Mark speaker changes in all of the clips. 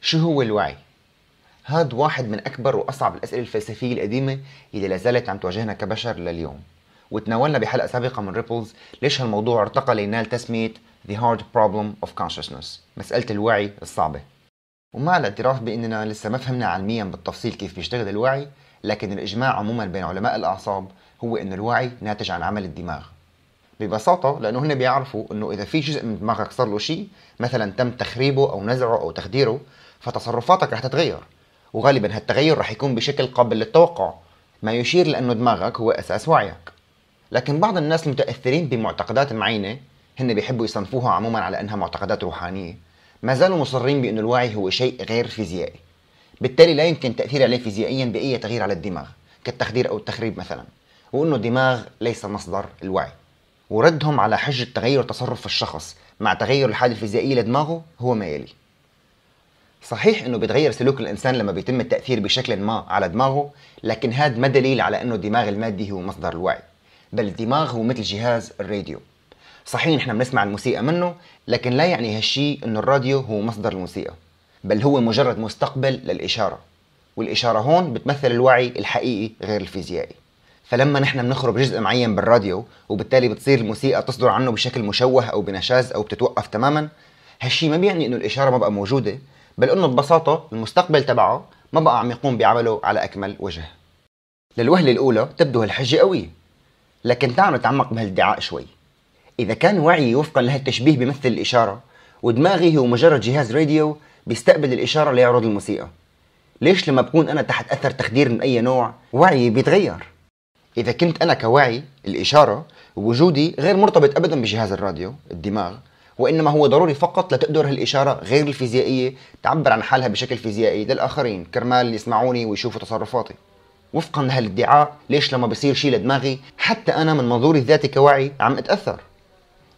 Speaker 1: شو هو الوعي؟ هاد واحد من أكبر وأصعب الأسئلة الفلسفية القديمة اللي لازالت عم تواجهنا كبشر لليوم. وتناولنا بحلقة سابقة من ريبلز ليش هالموضوع ارتقى لينال تسمية The Hard Problem of Consciousness، مسألة الوعي الصعبة. ومع الاعتراف بأننا لسه ما فهمنا علميا بالتفصيل كيف بيشتغل الوعي، لكن الإجماع عموما بين علماء الأعصاب هو أن الوعي ناتج عن عمل الدماغ. ببساطة لأنه هن بيعرفوا أنه إذا في جزء من دماغك صار له شيء، مثلا تم تخريبه أو نزعه أو تخديره، فتصرفاتك رح تتغير، وغالبا هالتغير رح يكون بشكل قابل للتوقع، ما يشير لأنه دماغك هو أساس وعيك. لكن بعض الناس المتأثرين بمعتقدات معينة، هن بيحبوا يصنفوها عموما على أنها معتقدات روحانية، ما زالوا مصرين بأن الوعي هو شيء غير فيزيائي، بالتالي لا يمكن تأثير عليه فيزيائيا بأي تغيير على الدماغ كالتخدير أو التخريب مثلا، وأنه الدماغ ليس مصدر الوعي. وردهم على حجة تغير تصرف الشخص مع تغير الحالة الفيزيائية لدماغه هو ما يلي: صحيح انه بيتغير سلوك الانسان لما بيتم التأثير بشكل ما على دماغه، لكن هذا ما دليل على انه الدماغ المادي هو مصدر الوعي، بل الدماغ هو مثل جهاز الراديو. صحيح نحن بنسمع الموسيقى منه، لكن لا يعني هالشي انه الراديو هو مصدر الموسيقى، بل هو مجرد مستقبل للإشارة، والإشارة هون بتمثل الوعي الحقيقي غير الفيزيائي. فلما نحن بنخرب جزء معين بالراديو وبالتالي بتصير الموسيقى تصدر عنه بشكل مشوه او بنشاز او بتتوقف تماما، هالشي ما بيعني انه الإشارة ما بقى موجودة، بل انه ببساطة المستقبل تبعه ما بقى عم يقوم بعمله على اكمل وجه. للوهلة الاولى تبدو هالحجة قوية، لكن تعالوا نتعمق بهالادعاء شوي. اذا كان وعيي وفقا لهالتشبيه بيمثل الإشارة، ودماغي هو مجرد جهاز راديو بيستقبل الإشارة ليعرض الموسيقى، ليش لما بكون انا تحت اثر تخدير من اي نوع وعيي بيتغير؟ إذا كنت أنا كواعي الإشارة، وجودي غير مرتبط أبدا بجهاز الراديو الدماغ، وإنما هو ضروري فقط لتقدر هالإشارة غير الفيزيائية تعبر عن حالها بشكل فيزيائي للآخرين كرمال يسمعوني ويشوفوا تصرفاتي. وفقا لهالادعاء، ليش لما بصير شيء لدماغي حتى أنا من منظوري الذاتي كواعي عم أتأثر؟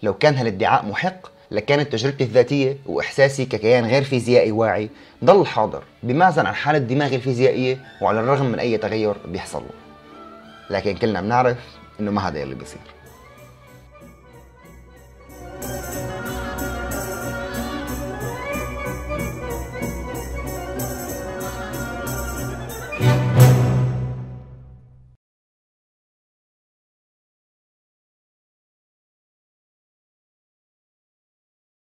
Speaker 1: لو كان هالادعاء محق، لكانت تجربتي الذاتية وإحساسي ككيان غير فيزيائي واعي ضل حاضر بمعزل عن حالة دماغي الفيزيائية، وعلى الرغم من أي تغير بيحصل له. لكن كلنا بنعرف انه ما هذا اللي بيصير.